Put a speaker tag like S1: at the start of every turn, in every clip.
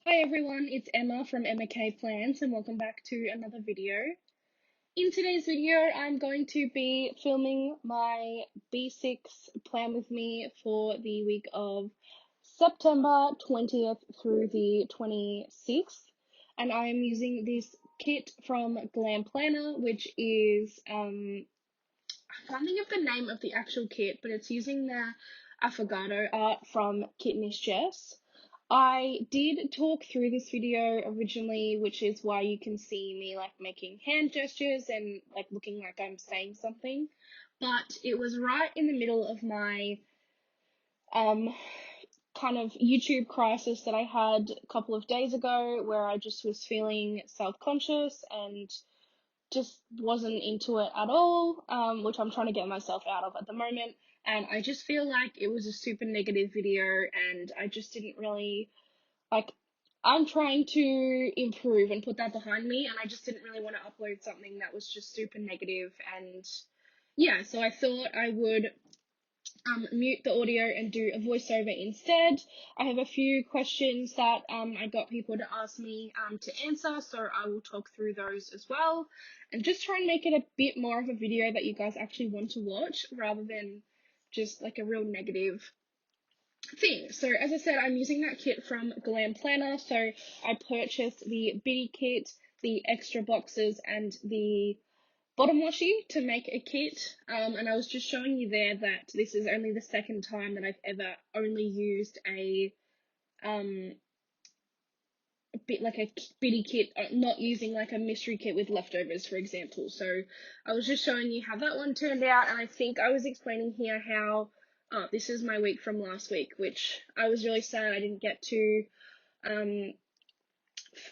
S1: Hi everyone, it's Emma from Emma K Plans and welcome back to another video. In today's video, I'm going to be filming my B6 plan with me for the week of September 20th through the 26th. And I am using this kit from Glam Planner, which is, I can't think of the name of the actual kit, but it's using the Affogato art from Kitnish Jess. I did talk through this video originally, which is why you can see me like making hand gestures and like looking like I'm saying something. But it was right in the middle of my um kind of YouTube crisis that I had a couple of days ago where I just was feeling self-conscious and just wasn't into it at all, which I'm trying to get myself out of at the moment. And I just feel like it was a super negative video and I just didn't really like, I'm trying to improve and put that behind me, and I just didn't really want to upload something that was just super negative. And yeah, so I thought I would mute the audio and do a voiceover instead. I have a few questions that I got people to ask me to answer, so I will talk through those as well, and just try and make it a bit more of a video that you guys actually want to watch rather than just like a real negative thing. So as I said, I'm using that kit from Glam Planner. So I purchased the bitty kit, the extra boxes, and the bottom washi to make a kit. And I was just showing you there that this is only the second time that I've ever only used a bit like a bitty kit, not using like a mystery kit with leftovers, for example. So I was just showing you how that one turned out, and I think I was explaining here how this is my week from last week, which I was really sad I didn't get to.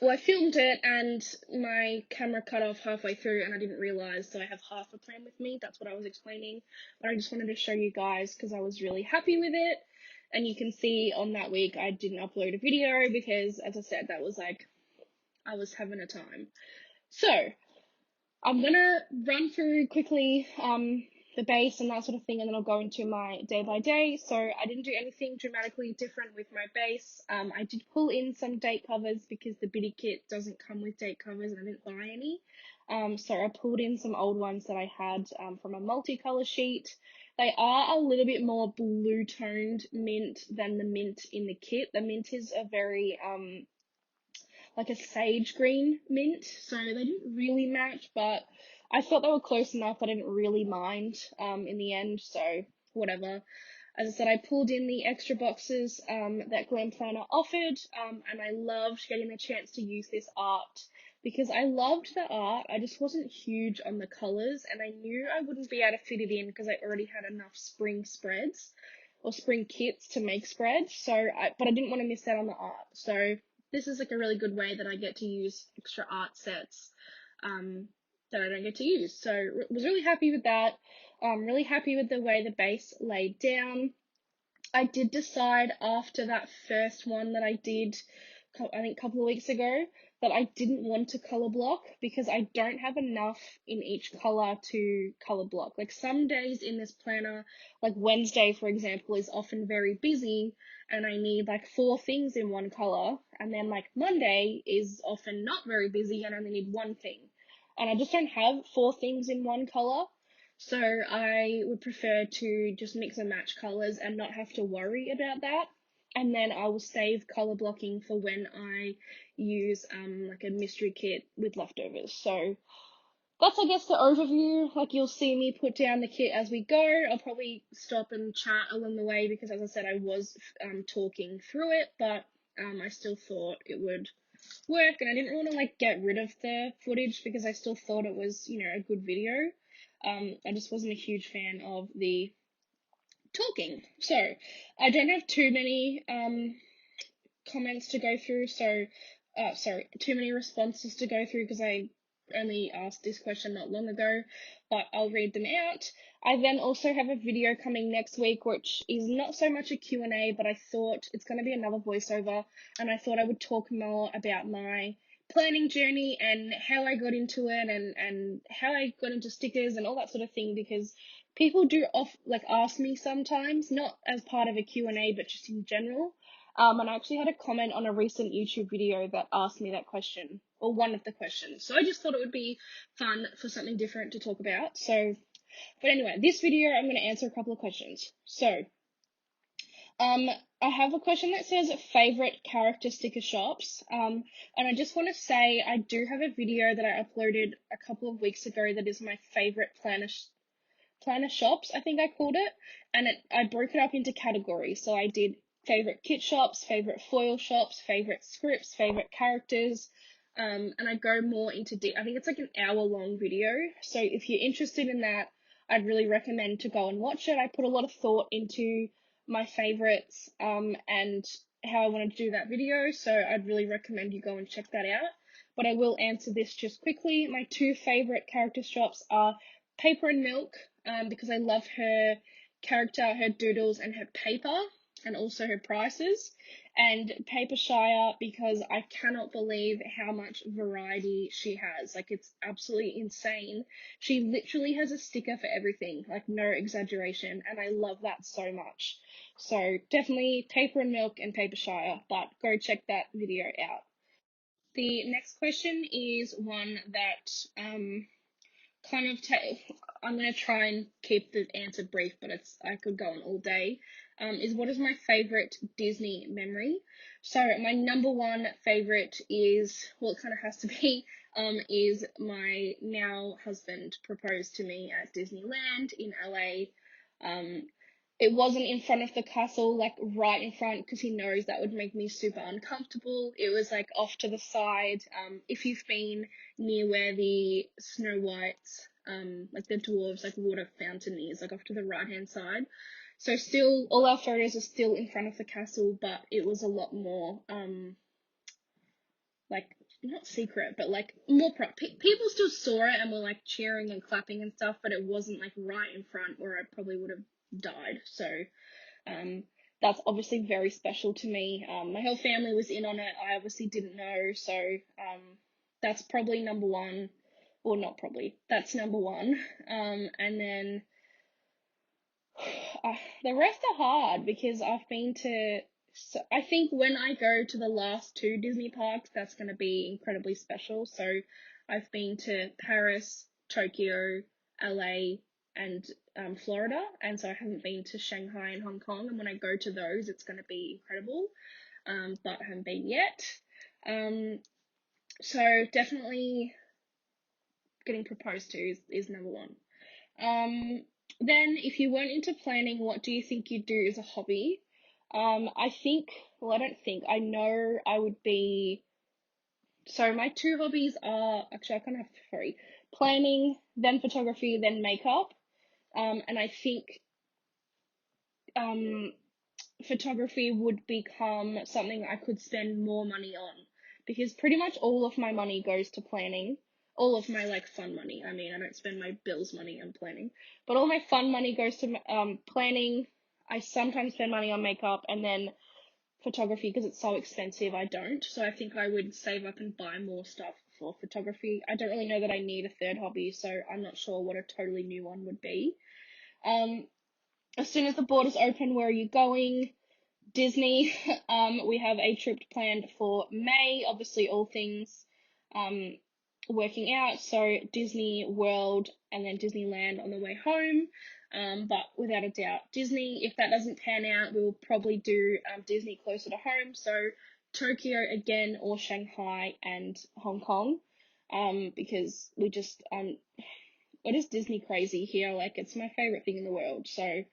S1: Well, I filmed it and my camera cut off halfway through and I didn't realize, so I have half a plan with me. That's what I was explaining, but I just wanted to show you guys because I was really happy with it. And you can see on that week I didn't upload a video because, as I said, that was like I was having a time. So I'm gonna run through quickly the base and that sort of thing, and then I'll go into my day by day. So I didn't do anything dramatically different with my base. I did pull in some date covers because the bitty kit doesn't come with date covers and I didn't buy any. So I pulled in some old ones that I had from a multicolor sheet. They are a little bit more blue toned mint than the mint in the kit. The mint is a very like a sage green mint, so they didn't really match, but I thought they were close enough that I didn't really mind in the end, so whatever. As I said, I pulled in the extra boxes that Glam Planner offered, and I loved getting the chance to use this art because I loved the art. I just wasn't huge on the colours, and I knew I wouldn't be able to fit it in because I already had enough spring spreads or spring kits to make spreads. But I didn't want to miss out on the art. So this is like a really good way that I get to use extra art sets that I don't get to use. So was really happy with that. Really happy with the way the base laid down. I did decide after that first one that I did, I think a couple of weeks ago, that I didn't want to color block because I don't have enough in each color to color block. Like some days in this planner, like Wednesday, for example, is often very busy and I need like 4 things in one color. And then like Monday is often not very busy and I only need 1 thing. And I just don't have 4 things in one color. So I would prefer to just mix and match colours and not have to worry about that. And then I will save colour blocking for when I use like a mystery kit with leftovers. So that's, I guess, the overview. Like, you'll see me put down the kit as we go. I'll probably stop and chat along the way because, as I said, I was talking through it, but I still thought it would work, and I didn't want to like get rid of the footage because I still thought it was, a good video. I just wasn't a huge fan of the talking. So I don't have too many comments to go through, too many responses to go through because I only asked this question not long ago, but I'll read them out. I then also have a video coming next week, which is not so much a Q&A, but I thought it's going to be another voiceover, and I thought I would talk more about my planning journey and how I got into it and how I got into stickers and all that sort of thing, because people do ask me sometimes, not as part of a Q&A, but just in general. And I actually had a comment on a recent YouTube video that asked me that question, or one of the questions. So I just thought it would be fun for something different to talk about. But anyway, this video I'm going to answer a couple of questions. So, I have a question that says favorite character sticker shops. And I just want to say I do have a video that I uploaded a couple of weeks ago that is my favorite planner shops, I think I called it, and I broke it up into categories. So I did favorite kit shops, favorite foil shops, favorite scripts, favorite characters, and I go more into I think it's like an hour-long video. So if you're interested in that, I'd really recommend to go and watch it. I put a lot of thought into my favorites, and how I wanted to do that video, so I'd really recommend you go and check that out. But I will answer this just quickly. My two favorite character shops are Paper and Milk, because I love her character, her doodles, and her paper, and also her prices. And Paper Shire, because I cannot believe how much variety she has. Like, it's absolutely insane. She literally has a sticker for everything, like, no exaggeration, and I love that so much. So, definitely Paper and Milk and Paper Shire, but go check that video out. The next question is one that, kind of I'm going to try and keep the answer brief, but I could go on all day. Is what is my favorite Disney memory? So my number one favorite is, well, it kind of has to be, is my now husband proposed to me at Disneyland in LA. It wasn't in front of the castle, like right in front, because he knows that would make me super uncomfortable. It was like off to the side. If you've been near where the Snow White's, like the dwarves, like water fountain is, like off to the right hand side. So still, all our photos are still in front of the castle, but it was a lot more, like, not secret, but like more people still saw it and were like cheering and clapping and stuff, but it wasn't like right in front where I probably would have died. So, that's obviously very special to me. My whole family was in on it. I obviously didn't know, so, that's probably number one, or not probably, that's number one. And then, the rest are hard because I've been to, so I think when I go to the last two Disney parks, that's going to be incredibly special. So I've been to Paris, Tokyo, LA, and Florida, and so I haven't been to Shanghai and Hong Kong. And when I go to those, it's going to be incredible. But I haven't been yet. So definitely getting proposed to is number one. Then if you weren't into planning, what do you think you'd do as a hobby? I think, well, I don't think, I know I would be, so my two hobbies are, actually I kind of have three, planning, then photography, then makeup. And I think, photography would become something I could spend more money on, because pretty much all of my money goes to planning. All of my like fun money. I mean, I don't spend my bills money on planning, but all my fun money goes to planning. I sometimes spend money on makeup, and then photography, because it's so expensive, I don't. So I think I would save up and buy more stuff for photography. I don't really know that I need a third hobby, so I'm not sure what a totally new one would be. As soon as the borders open, where are you going? Disney. We have a trip planned for May. Obviously, all things working out. So Disney World and then Disneyland on the way home. But without a doubt, Disney. If that doesn't pan out, we will probably do Disney closer to home. So Tokyo again, or Shanghai and Hong Kong. Because we just we're just Disney crazy here. Like, it's my favorite thing in the world. So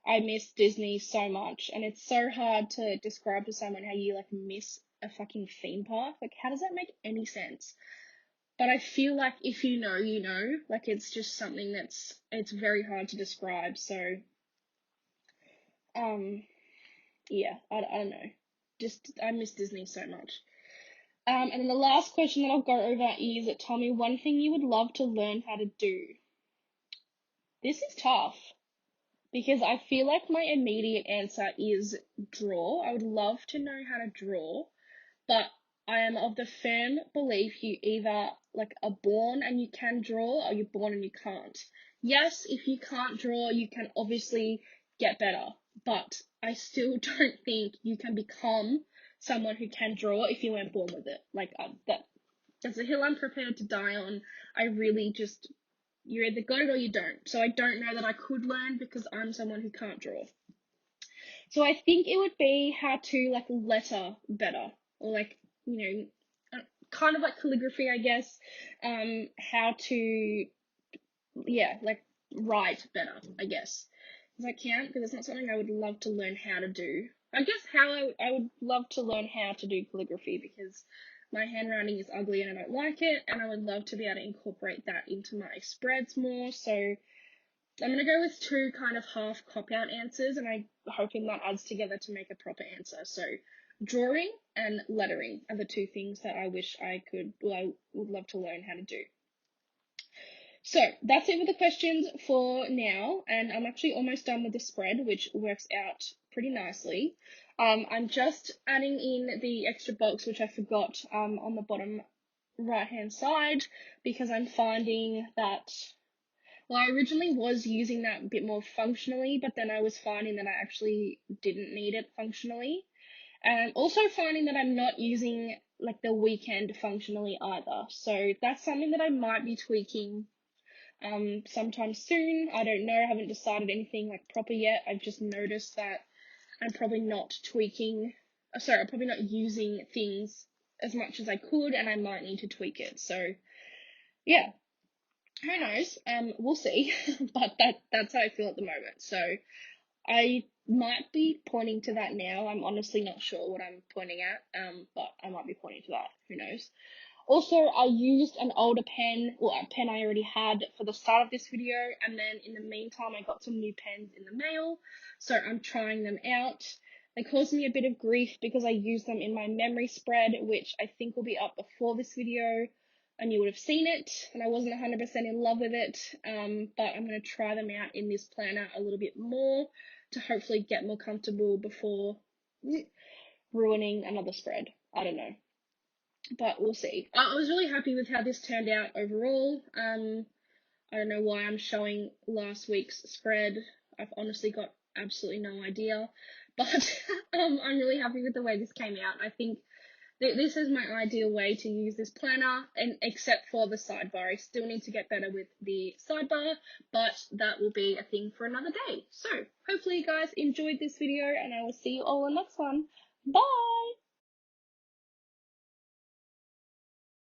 S1: I miss Disney so much, and it's so hard to describe to someone how you like miss a fucking theme park. Like, how does that make any sense? But I feel like if you know, you know. Like, it's just something it's very hard to describe. So, yeah, I don't know. Just, I miss Disney so much. And then the last question that I'll go over is, tell me one thing you would love to learn how to do. This is tough, because I feel like my immediate answer is draw. I would love to know how to draw, but I am of the firm belief you either like are born and you can draw, or you're born and you can't. Yes, if you can't draw, you can obviously get better, but I still don't think you can become someone who can draw if you weren't born with it. Like, that's a hill I'm prepared to die on. I really just, you either got it or you don't. So I don't know that I could learn because I'm someone who can't draw. So I think it would be how to like letter better, or like, kind of like calligraphy, I guess. How to, yeah, like write better, I guess. Does that count? Because it's not something I would love to learn how to do. I guess how I would love to learn how to do calligraphy because my handwriting is ugly and I don't like it, and I would love to be able to incorporate that into my spreads more. So I'm gonna go with two kind of half cop-out answers, and I'm hoping that adds together to make a proper answer. So drawing and lettering are the two things that I wish I could, well, I would love to learn how to do. So that's it with the questions for now, and I'm actually almost done with the spread, which works out pretty nicely. I'm just adding in the extra box, which I forgot on the bottom right hand side, because I'm finding that, well, I originally was using that a bit more functionally, but then I was finding that I actually didn't need it functionally. And I'm also finding that I'm not using like the weekend functionally either. So that's something that I might be tweaking sometime soon. I don't know, I haven't decided anything like proper yet. I've just noticed that I'm probably not I'm probably not using things as much as I could, and I might need to tweak it. So yeah, who knows? We'll see. But that's how I feel at the moment. So I might be pointing to that now. I'm honestly not sure what I'm pointing at. But I might be pointing to that. Who knows? Also, I used an older pen, well, a pen I already had for the start of this video, and then in the meantime, I got some new pens in the mail, so I'm trying them out. They caused me a bit of grief because I used them in my memory spread, which I think will be up before this video, and you would have seen it, and I wasn't 100% in love with it, but I'm going to try them out in this planner a little bit more to hopefully get more comfortable before ruining another spread. I don't know, but we'll see. I was really happy with how this turned out overall. I don't know why I'm showing last week's spread. I've honestly got absolutely no idea, but I'm really happy with the way this came out. I think this is my ideal way to use this planner, and except for the sidebar. I still need to get better with the sidebar, but that will be a thing for another day. So hopefully you guys enjoyed this video, and I will see you all in the next one. Bye!